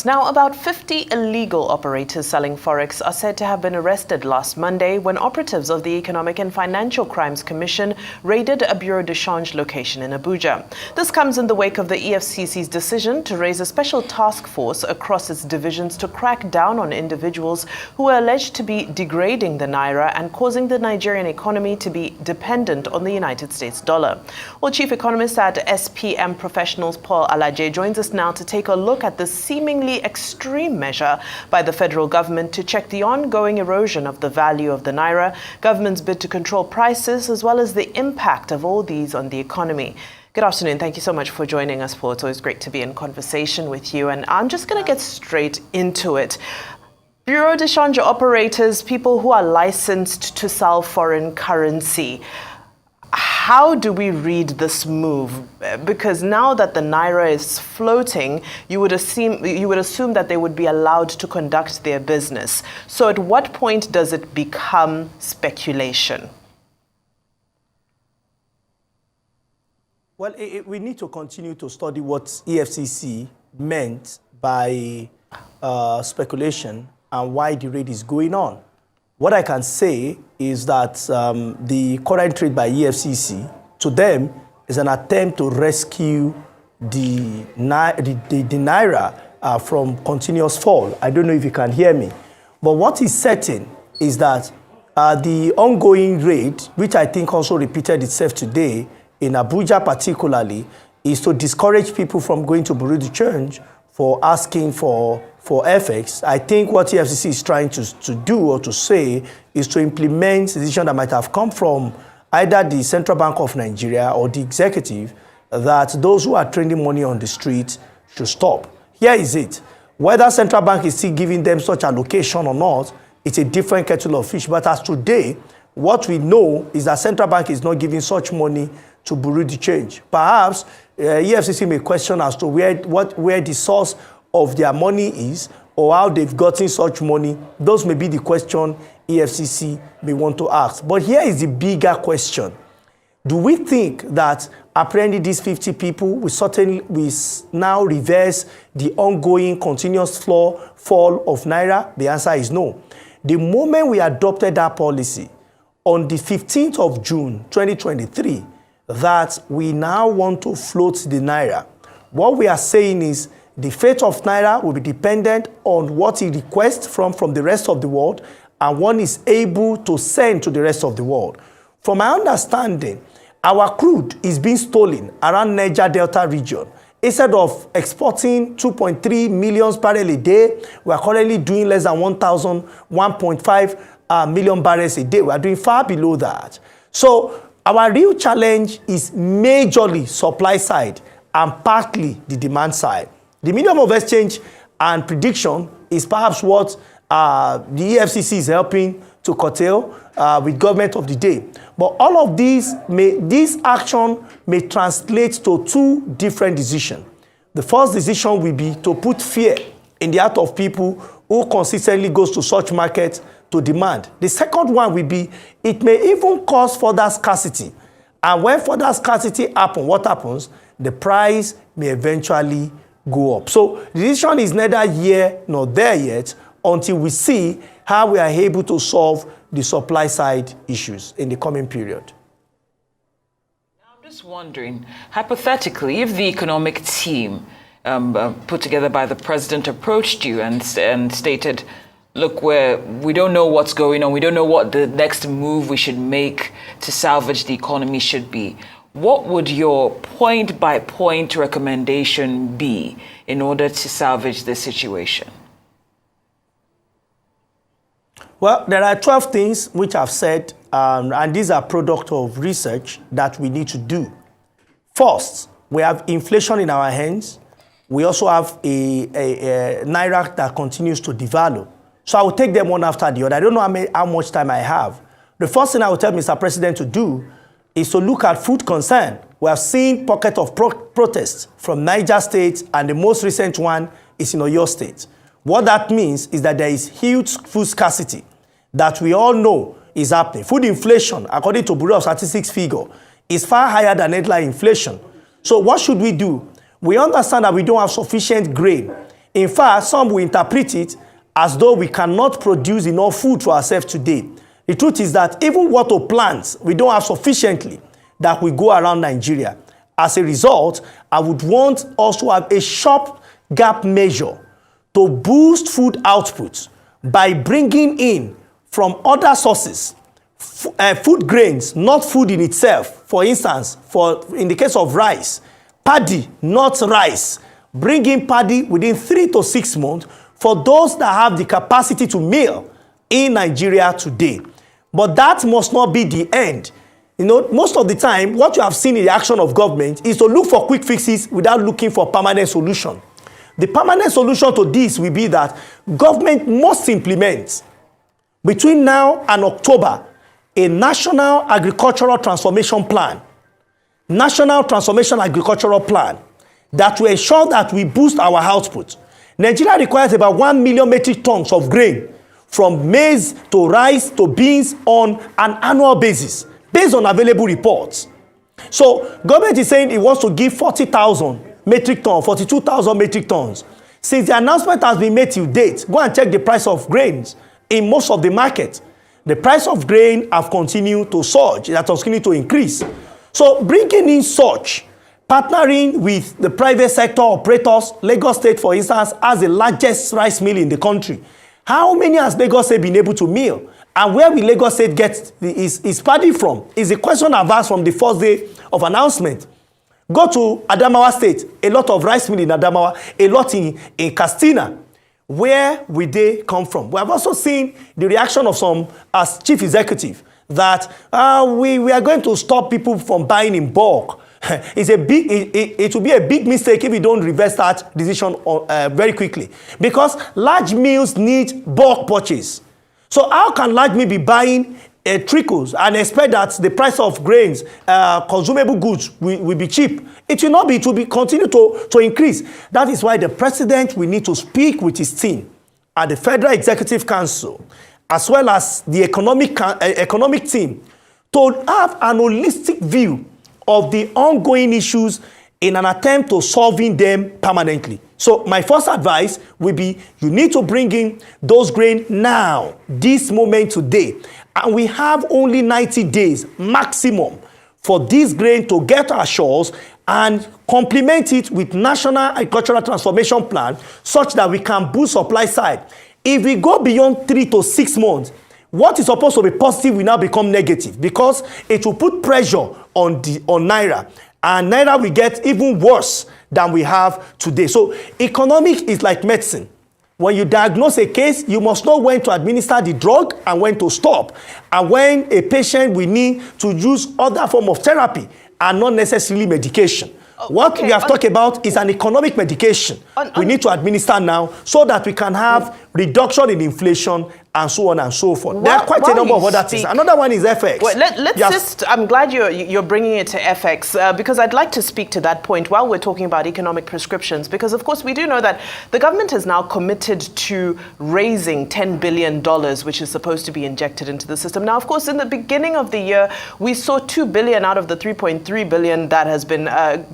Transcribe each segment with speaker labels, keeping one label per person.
Speaker 1: Now, about 50 illegal operators selling forex are said to have been arrested last Monday when operatives of the Economic and Financial Crimes Commission raided a bureau de change location in Abuja. This comes in the wake of the EFCC's decision to raise a special task force across its divisions to crack down on individuals who are alleged to be degrading the naira and causing the Nigerian economy to be dependent on the United States dollar. Well, Chief Economist at SPM Professionals Paul Alaje joins us now to take a look at this seemingly extreme measure by the federal government to check the ongoing erosion of the value of the naira, government's bid to control prices, as well as the impact of all these on the economy. Good afternoon. Thank you so much for joining us, Paul. It's always great to be in conversation with you. And I'm just going to get straight into it. Bureau de change operators, people who are licensed to sell foreign currency. How do we read this move? Because now that the naira is floating, you would assume that they would be allowed to conduct their business. So at what point does it become speculation?
Speaker 2: Well, we need to continue to study what EFCC meant by speculation and why the raid is going on. What I can say is that the current trade by EFCC, to them, is an attempt to rescue the naira from continuous fall. I don't know if you can hear me. But what is certain is that the ongoing raid, which I think also repeated itself today, in Abuja particularly, is to discourage people from going to bureau de change for asking for FX. I think what EFCC is trying to do or to say is to implement a decision that might have come from either the Central Bank of Nigeria or the executive, that those who are trading money on the street should stop. Here is it. Whether Central Bank is still giving them such allocation or not, it's a different kettle of fish. But as today, what we know is that Central Bank is not giving such money to bureau de change. Perhaps EFCC may question as to where the source of their money is or how they've gotten such money. Those may be the question EFCC may want to ask. But here is the bigger question. Do we think that apprehending these 50 people will now reverse the ongoing continuous fall of naira? The answer is no. The moment we adopted that policy on the 15th of June 2023, that we now want to float the naira, what we are saying is the fate of naira will be dependent on what it requests from the rest of the world and one is able to send to the rest of the world. From my understanding, our crude is being stolen around Niger Delta region. Instead of exporting 2.3 million barrels a day, we are currently doing less than 1.5 million barrels a day. We are doing far below that. So our real challenge is majorly supply side and partly the demand side. The medium of exchange and prediction is perhaps what the EFCC is helping to curtail with government of the day. But all of this action may translate to two different decisions. The first decision will be to put fear in the heart of people who consistently goes to such markets to demand. The second one will be, it may even cause further scarcity. And when further scarcity happens, what happens? The price may eventually go up. So the decision is neither here nor there yet until we see how we are able to solve the supply side issues in the coming period.
Speaker 3: I'm just wondering, hypothetically, if the economic team put together by the president approached you and stated, look, we don't know what's going on, we don't know what the next move we should make to salvage the economy should be, what would your point-by-point recommendation be in order to salvage this situation?
Speaker 2: Well, there are 12 things which I've said, and these are product of research that we need to do. First, we have inflation in our hands. We also have a naira that continues to devalue. So I will take them one after the other. I don't know how much time I have. The first thing I will tell Mr. President to do is to look at food concern. We have seen pockets of protests from Niger State, and the most recent one is in Oyo State. What that means is that there is huge food scarcity that we all know is happening. Food inflation, according to Bureau of Statistics figure, is far higher than headline inflation. So what should we do? We understand that we don't have sufficient grain. In fact, some will interpret it as though we cannot produce enough food for ourselves today. The truth is that even what to plant, we don't have sufficiently that we go around Nigeria. As a result, I would want us to have a sharp gap measure to boost food output by bringing in from other sources food grains, not food in itself. For instance, in the case of rice, paddy, not rice. Bring in paddy within 3 to 6 months for those that have the capacity to mill in Nigeria today. But that must not be the end. You know, most of the time, what you have seen in the action of government is to look for quick fixes without looking for permanent solution. The permanent solution to this will be that government must implement, between now and October, a national agricultural transformation plan. National transformation agricultural plan that will ensure that we boost our output. Nigeria requires about 1 million metric tons of grain, from maize to rice to beans, on an annual basis, based on available reports. So government is saying it wants to give 40,000 metric tons, 42,000 metric tons. Since the announcement has been made till date, go and check the price of grains in most of the market. The price of grain have continued to surge, that has continued to increase. So bringing in such, partnering with the private sector operators, Lagos State, for instance, has the largest rice mill in the country. How many has Lagos State been able to mill? And where will Lagos State get his paddy from? Is a question I've asked from the first day of announcement. Go to Adamawa State, a lot of rice mill in Adamawa, a lot in Katsina. Where will they come from? We have also seen the reaction of some as chief executive that we are going to stop people from buying in bulk. It will be a big mistake if we don't reverse that decision very quickly, because large mills need bulk purchase. So how can large mill be buying trickles and expect that the price of grains, consumable goods will be cheap? It will not be. It will be continue to increase. That is why the president will need to speak with his team at the Federal Executive Council, as well as the economic team, to have an holistic view of the ongoing issues in an attempt to solving them permanently. So my first advice will be, you need to bring in those grain now, this moment today. And we have only 90 days maximum for this grain to get our shores, and complement it with National Agricultural Transformation Plan such that we can boost supply side. If we go beyond 3 to 6 months, what is supposed to be positive will now become negative, because it will put pressure on Naira, and Naira will get even worse than we have today. So economics is like medicine. When you diagnose a case, you must know when to administer the drug and when to stop, and when a patient will need to use other form of therapy and not necessarily medication. What we have talked about is an economic medication we need to administer now, so that we can have reduction in inflation and so on and so forth. There are quite a number of other things. Another one is FX.
Speaker 1: Well, I'm glad you're bringing it to FX, because I'd like to speak to that point while we're talking about economic prescriptions, because of course we do know that the government is now committed to raising $10 billion, which is supposed to be injected into the system. Now, of course, in the beginning of the year, we saw $2 billion out of the $3.3 billion that has been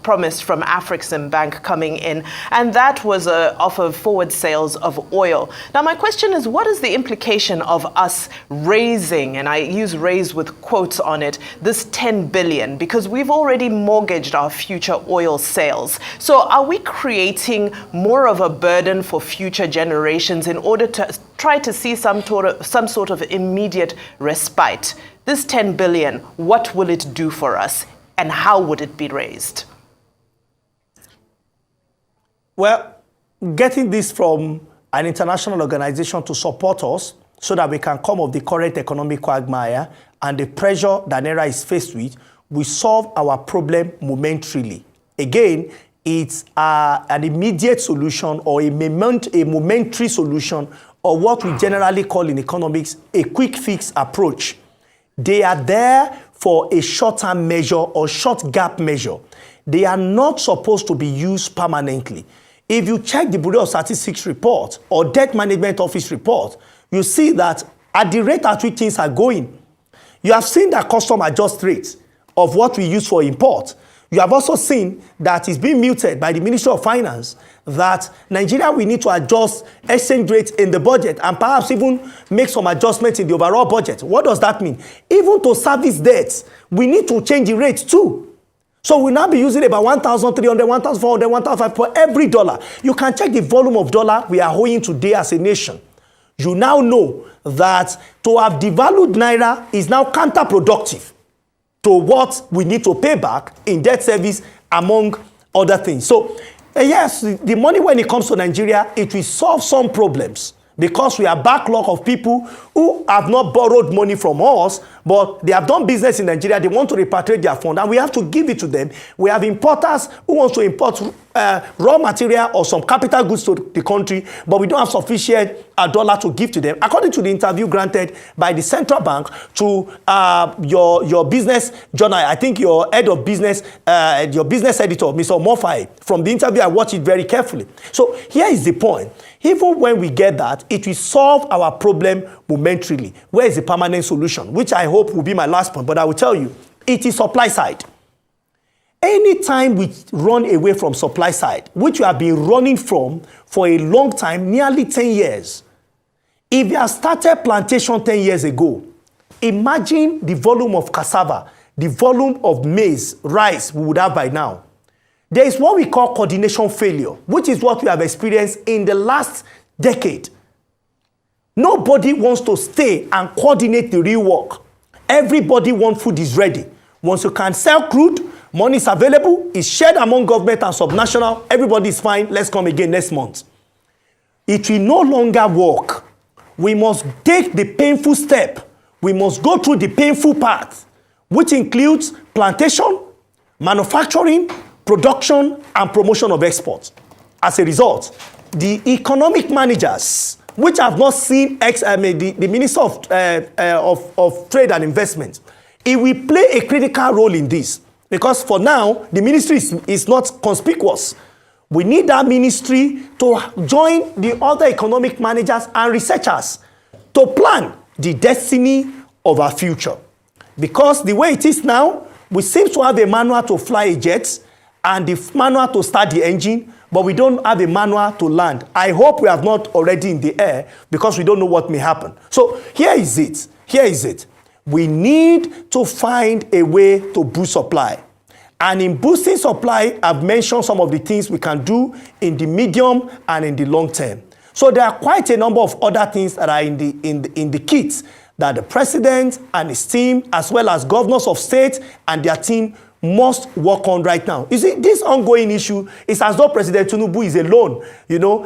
Speaker 1: promised from African Bank coming in, and that was off of forward sales of oil. Now, my question is, what is the implication of us raising, and I use raise with quotes on it, this 10 billion, because we've already mortgaged our future oil sales. So are we creating more of a burden for future generations in order to try to see some sort of immediate respite? This 10 billion, what will it do for us, and how would it be raised?
Speaker 2: Well, getting this from an international organization to support us so that we can come off the current economic quagmire and the pressure that Naira is faced with, we solve our problem momentarily. Again, it's an immediate solution, or a momentary solution, or what we generally call in economics a quick fix approach. They are there for a short-term measure or short gap measure. They are not supposed to be used permanently. If you check the Bureau of Statistics report or Debt Management Office report, you see that at the rate at which things are going, you have seen that custom adjust rates of what we use for import. You have also seen that it's being muted by the Ministry of Finance that Nigeria will need to adjust exchange rates in the budget and perhaps even make some adjustments in the overall budget. What does that mean? Even to service debts, we need to change the rates too. So we'll now be using about 1,300, 1,400, 1,500 for every dollar. You can check the volume of dollar we are owing today as a nation. You now know that to have devalued Naira is now counterproductive to what we need to pay back in debt service, among other things. So, yes, the money when it comes to Nigeria, it will solve some problems because we have backlog of people who have not borrowed money from us, but they have done business in Nigeria. They want to repatriate their fund, and we have to give it to them. We have importers who want to import raw material or some capital goods to the country, but we don't have sufficient dollar to give to them. According to the interview granted by the central bank to your business journal, I think your head of business, your business editor, Mr. Mofai, from the interview, I watched it very carefully. So here is the point. Even when we get that, it will solve our problem momentarily. Where is the permanent solution? Which I hope will be my last point, but I will tell you, it is supply side. Anytime we run away from supply side, which we have been running from for a long time, nearly 10 years, if you have started plantation 10 years ago, imagine the volume of cassava, the volume of maize, rice we would have by now. There is what we call coordination failure, which is what we have experienced in the last decade. Nobody wants to stay and coordinate the real work. Everybody wants food is ready. Once you can sell crude, money is available, it's shared among government and subnational, everybody is fine, let's come again next month. It will no longer work. We must take the painful step. We must go through the painful path, which includes plantation, manufacturing, production, and promotion of exports. As a result, the economic managers, which have not seen the Minister of Trade and Investment, it will play a critical role in this. Because for now, the ministry is not conspicuous. We need that ministry to join the other economic managers and researchers to plan the destiny of our future. Because the way it is now, we seem to have a manual to fly a jet and the manual to start the engine, but we don't have a manual to land. I hope we are not already in the air because we don't know what may happen. So here is it. Here is it. We need to find a way to boost supply. And in boosting supply, I've mentioned some of the things we can do in the medium and in the long term. So there are quite a number of other things that are in the kit that the president and his team, as well as governors of states and their team, must work on right now. You see, this ongoing issue is as though President Tinubu is alone. You know,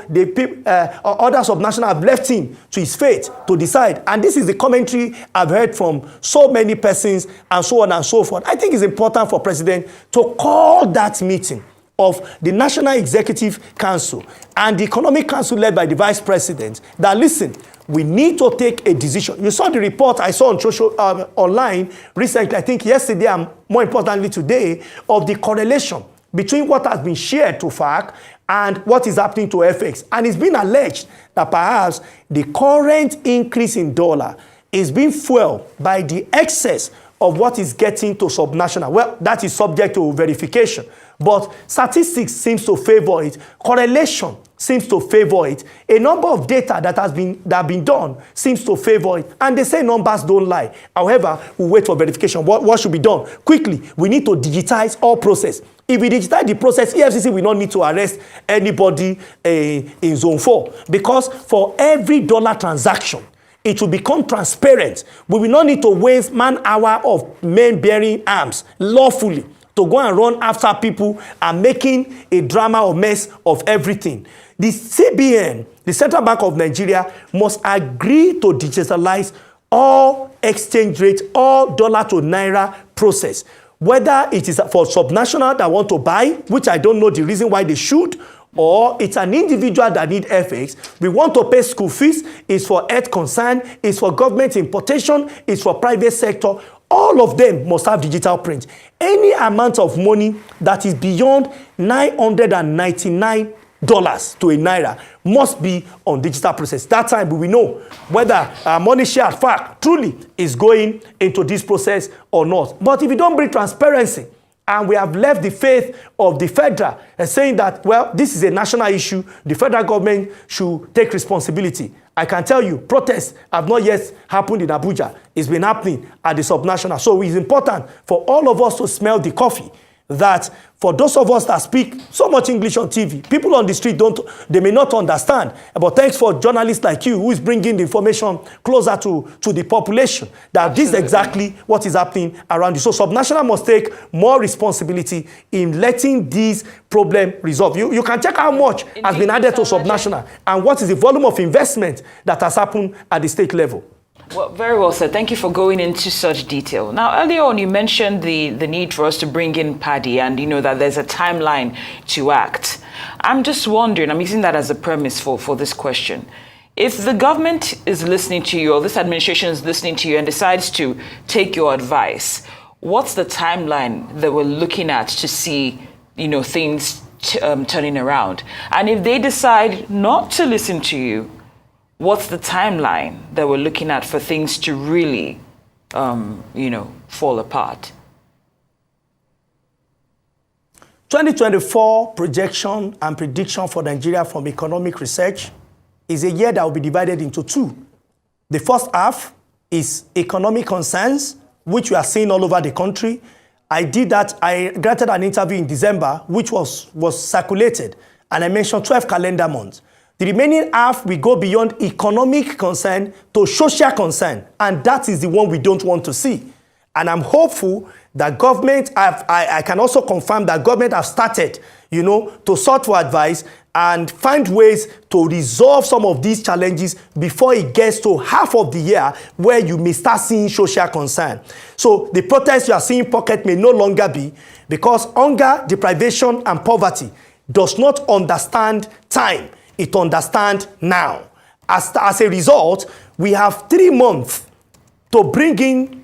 Speaker 2: others of national have left him to his fate to decide. And this is the commentary I've heard from so many persons and so on and so forth. I think it's important for President to call that meeting of the National Executive Council and the Economic Council led by the Vice President that, listen, we need to take a decision. You saw the report I saw on social online recently, I think yesterday and more importantly today, of the correlation between what has been shared to FARC and what is happening to FX. And it's been alleged that perhaps the current increase in dollar is being fueled by the excess of what is getting to subnational. Well, that is subject to verification. But statistics seems to favor it. Correlation seems to favor it. A number of data that have been done seems to favor it. And they say numbers don't lie. However, we wait for verification. What should be done? Quickly, we need to digitize all process. If we digitize the process, EFCC will not need to arrest anybody in Zone 4. Because for every dollar transaction, it will become transparent. We will not need to waste man-hour of men bearing arms lawfully to go and run after people and making a drama or mess of everything. The CBN, the Central Bank of Nigeria, must agree to digitalize all exchange rate, all dollar to naira process. Whether it is for subnational that want to buy, which I don't know the reason why they should, or it's an individual that need FX, we want to pay school fees, it's for health concern, it's for government importation, it's for private sector. All of them must have digital print. Any amount of money that is beyond $999 to a naira must be on digital process. That time we will know whether money share at FARC truly is going into this process or not. But if you don't bring transparency And we have left the faith of the federal and saying that, well, this is a national issue. The federal government should take responsibility. I can tell you, protests have not yet happened in Abuja. It's been happening at the subnational. So it's important for all of us to smell the coffee, that for those of us that speak so much English on TV, people on the street they may not understand. But thanks for journalists like you who is bringing the information closer to the population, that Absolutely. This is exactly what is happening around you. So subnational must take more responsibility in letting these problems resolve. You can check how much has been added to subnational and what is the volume of investment that has happened at the state level.
Speaker 3: Well, very well said. Thank you for going into such detail. Now, earlier on, you mentioned the need for us to bring in Paddy and, that there's a timeline to act. I'm just wondering, I'm using that as a premise for this question. If the government is listening to you, or this administration is listening to you and decides to take your advice, what's the timeline that we're looking at to see, things turning around? And if they decide not to listen to you, what's the timeline that we're looking at for things to really, fall apart?
Speaker 2: 2024 projection and prediction for Nigeria from economic research is a year that will be divided into two. The first half is economic concerns, which we are seeing all over the country. I granted an interview in December, which was circulated, and I mentioned 12 calendar months. The remaining half, we go beyond economic concern to social concern, and that is the one we don't want to see. And I'm hopeful that government, I can also confirm that government have started, to sort for advice and find ways to resolve some of these challenges before it gets to half of the year where you may start seeing social concern. So the protests you are seeing pocket may no longer be, because hunger, deprivation, and poverty does not understand time. It understands now. As a result, we have 3 months to bring in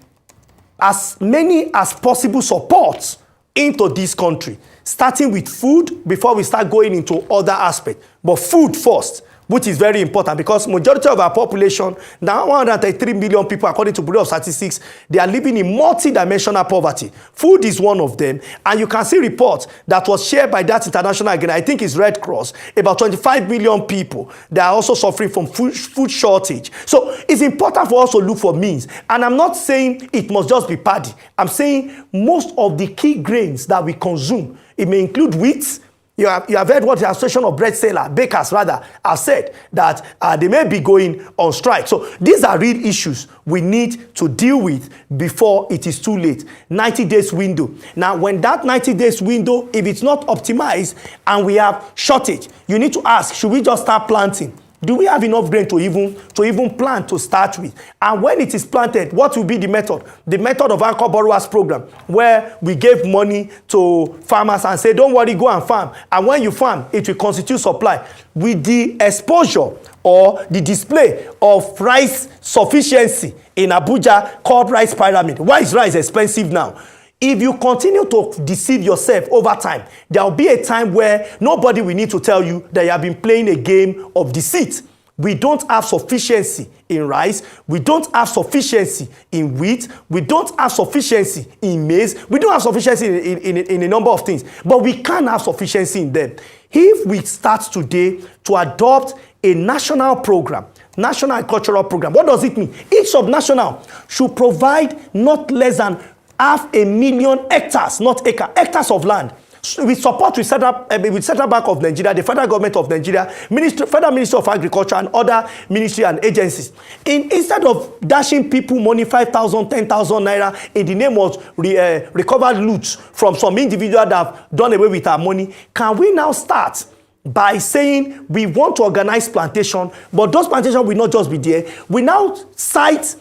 Speaker 2: as many as possible supports into this country, starting with food before we start going into other aspects. But food first, which is very important, because majority of our population, now 133 million people according to Bureau of Statistics, they are living in multi-dimensional poverty. Food is one of them, and you can see reports that was shared by that international, again, I think it's Red Cross, about 25 million people that are also suffering from food shortage. So it's important for us to look for means, and I'm not saying it must just be paddy. I'm saying most of the key grains that we consume, it may include wheat. You have heard what the Association of Bakers have said, that they may be going on strike. So these are real issues we need to deal with before it is too late. 90 days window. Now, when that 90 days window, if it's not optimized and we have shortage, you need to ask, should we just start planting? Do we have enough grain to even plant to start with? And when it is planted, what will be the method? The method of Anchor Borrowers Program, where we gave money to farmers and say, don't worry, go and farm. And when you farm, it will constitute supply. With the exposure or the display of rice sufficiency in Abuja called rice pyramid. Why is rice expensive now? If you continue to deceive yourself over time, there will be a time where nobody will need to tell you that you have been playing a game of deceit. We don't have sufficiency in rice. We don't have sufficiency in wheat. We don't have sufficiency in maize. We don't have sufficiency in a number of things. But we can have sufficiency in them. If we start today to adopt a national program, national agricultural program, what does it mean? Each subnational should provide not less than 500,000 hectares, not acre, hectares of land. With support with Central Bank of Nigeria, the federal government of Nigeria, Federal Ministry of Agriculture, and other ministry and agencies. Instead of dashing people money, 5,000, 10,000 naira in the name of recovered loot from some individual that have done away with our money, can we now start by saying we want to organize plantation, but those plantations will not just be there. We now cite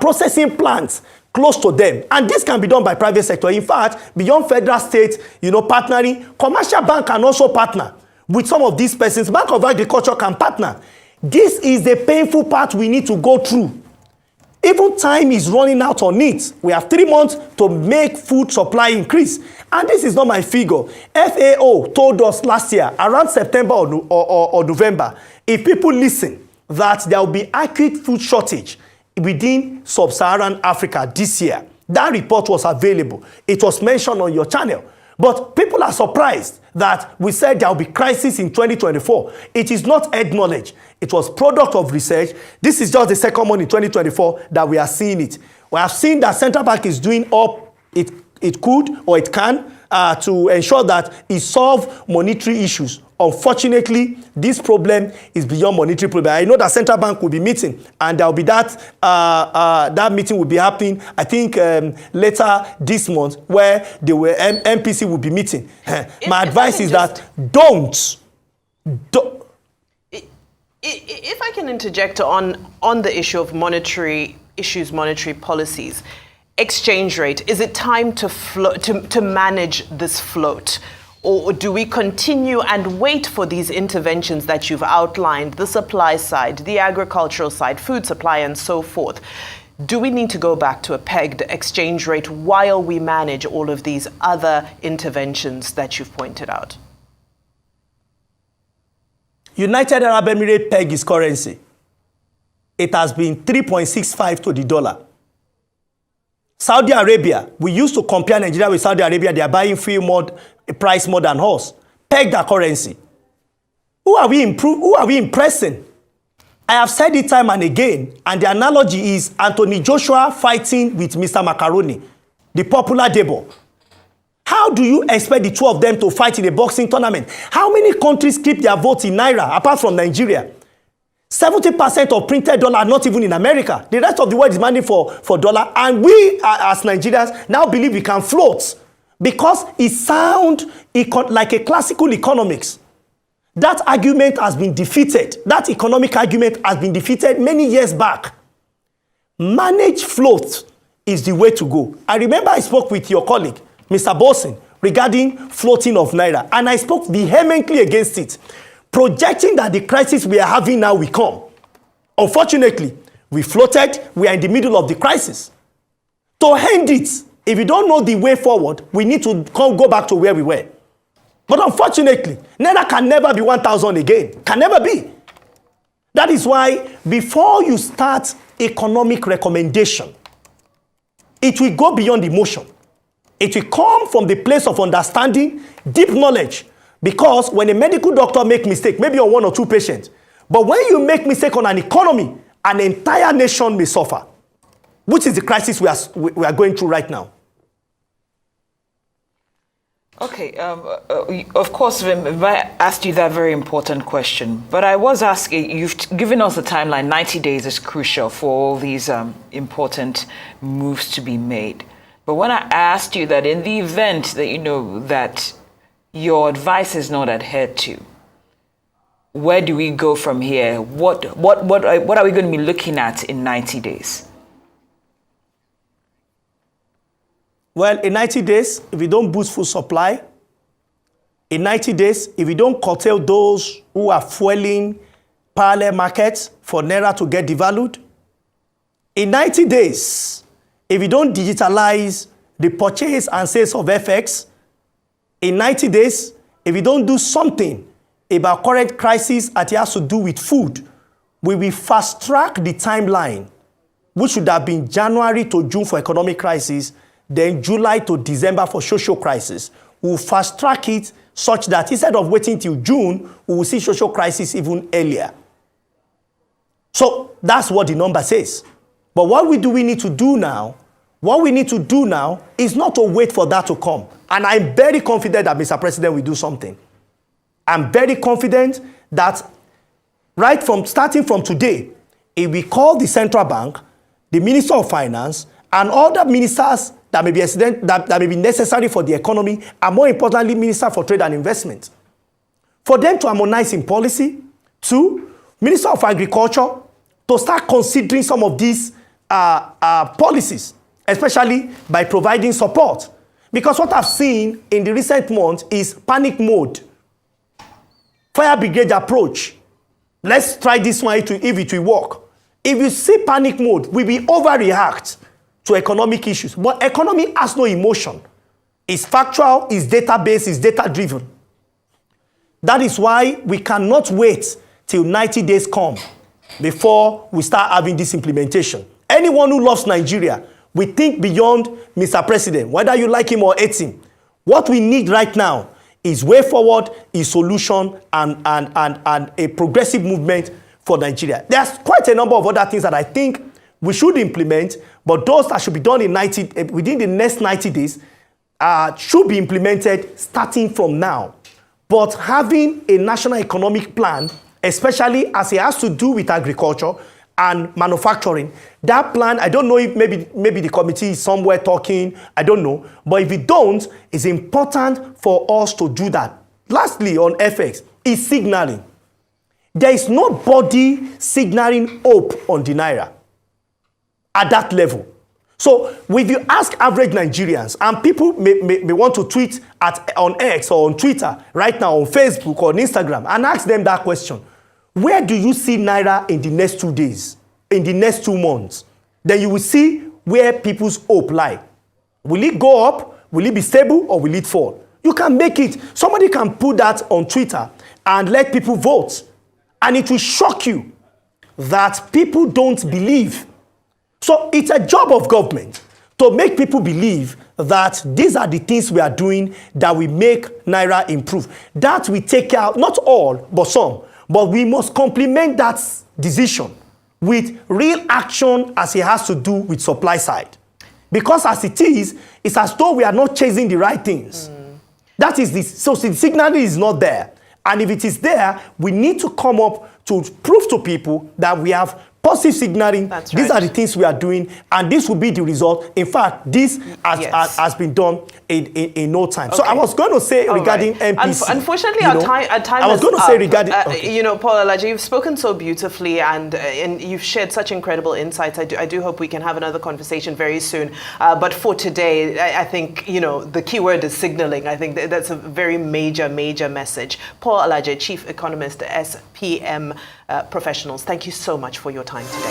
Speaker 2: processing plants close to them. And this can be done by private sector. In fact, beyond federal, state, partnering, commercial bank can also partner with some of these persons. Bank of Agriculture can partner. This is the painful part we need to go through. Even time is running out on it. We have 3 months to make food supply increase. And this is not my figure. FAO told us last year, around September or November, if people listen, that there will be acute food shortage within sub-Saharan Africa this year. That report was available. It was mentioned on your channel. But people are surprised that we said there will be crisis in 2024. It is not acknowledged. It was product of research. This is just the second one in 2024 that we are seeing it. We have seen that central bank is doing all it could or it can to ensure that it solves monetary issues. Unfortunately, this problem is beyond monetary problem. I know that central bank will be meeting, and there will be that meeting will be happening, I think, later this month, where the MPC will be meeting. My advice is that don't.
Speaker 1: If I can interject on the issue of monetary issues, monetary policies, exchange rate, is it time to manage this float? Or do we continue and wait for these interventions that you've outlined, the supply side, the agricultural side, food supply, and so forth? Do we need to go back to a pegged exchange rate while we manage all of these other interventions that you've pointed out?
Speaker 2: United Arab Emirates peg its currency. It has been 3.65 to the dollar. Saudi Arabia, we used to compare Nigeria with Saudi Arabia. They are buying price more than us. Peg their currency. Who are we impressing? I have said it time and again, and the analogy is Anthony Joshua fighting with Mr. Macaroni, the popular Debo. How do you expect the two of them to fight in a boxing tournament? How many countries keep their votes in Naira, apart from Nigeria? 70% of printed dollar are not even in America. The rest of the world is demanding for dollar, and we as Nigerians now believe we can float because it sounds like a classical economics. That argument has been defeated. That economic argument has been defeated many years back. Manage float is the way to go. I remember I spoke with your colleague, Mr. Bosin, regarding floating of Naira, and I spoke vehemently against it, projecting that the crisis we are having now will come. Unfortunately, we floated, we are in the middle of the crisis. To end it, if you don't know the way forward, we need to go back to where we were. But unfortunately, Naira can never be 1,000 again. Can never be. That is why before you start economic recommendation, it will go beyond emotion. It will come from the place of understanding, deep knowledge. Because when a medical doctor makes mistake, maybe on 1 or 2 patients, but when you make mistake on an economy, an entire nation may suffer, which is the crisis we are going through right now.
Speaker 3: Okay, of course, I asked you that very important question, but I was asking, you've given us a timeline. 90 days is crucial for all these important moves to be made. But when I asked you that in the event that, that your advice is not adhered to, where do we go from here? What are we going to be looking at in 90 days?
Speaker 2: Well, in 90 days, if we don't boost food supply, in 90 days, if we don't curtail those who are fueling parallel markets for Naira to get devalued, in 90 days, if we don't digitalize the purchase and sales of FX, in 90 days, if we don't do something about current crisis that has to do with food, we will fast track the timeline, which should have been January to June for economic crisis, then July to December for social crisis. We will fast track it such that instead of waiting till June, we will see social crisis even earlier. So that's what the number says. But what we need to do now is not to wait for that to come. And I'm very confident that Mr. President will do something. I'm very confident that starting from today, if we call the central bank, the Minister of Finance, and other ministers that may be necessary for the economy, and more importantly, Minister for Trade and Investment, for them to harmonize in policy. 2, Minister of Agriculture, to start considering some of these policies, especially by providing support. Because what I've seen in the recent months is panic mode. Fire brigade approach. Let's try this one if it will work. If you see panic mode, we will overreact to economic issues. But economy has no emotion. It's factual, it's data-based, it's data-driven. That is why we cannot wait till 90 days come before we start having this implementation. Anyone who loves Nigeria We think beyond Mr. President, whether you like him or hate him. What we need right now is way forward, is solution, and a progressive movement for Nigeria. There's quite a number of other things that I think we should implement, but those that should be done within the next 90 days should be implemented starting from now. But having a national economic plan, especially as it has to do with agriculture and manufacturing, that plan, I don't know if maybe the committee is somewhere talking, I don't know. But if we don't, it's important for us to do that. Lastly, on FX, is signaling. There is nobody signaling hope on the Naira at that level. So if you ask average Nigerians, and people may want to tweet on X or on Twitter, right now on Facebook or on Instagram, and ask them that question, where do you see Naira in the next 2 days, in the next 2 months? Then you will see where people's hope lie. Will it go up? Will it be stable? Or will it fall? You can make it. Somebody can put that on Twitter and let people vote. And it will shock you that people don't believe. So it's a job of government to make people believe that these are the things we are doing that will make Naira improve. That we take out, not all, but some. But we must complement that decision with real action as it has to do with supply side. Because as it is, it's as though we are not chasing the right things. That is this. So the signal is not there. And if it is there, we need to come up to prove to people that we have positive signaling.
Speaker 1: That's
Speaker 2: These
Speaker 1: right.
Speaker 2: are the things we are doing, and this will be the result. In fact, this has been done in no time. Okay. So I was going to say regarding MPC.
Speaker 1: Unfortunately, our time
Speaker 2: I was going to say regarding...
Speaker 1: You know, Paul Alaje, you've spoken so beautifully and you've shared such incredible insights. I do hope we can have another conversation very soon. But for today, I think, you know, the key word is signaling. I think that's a very major message. Paul Alaje, Chief Economist, SPM Professionals, thank you so much for your time today.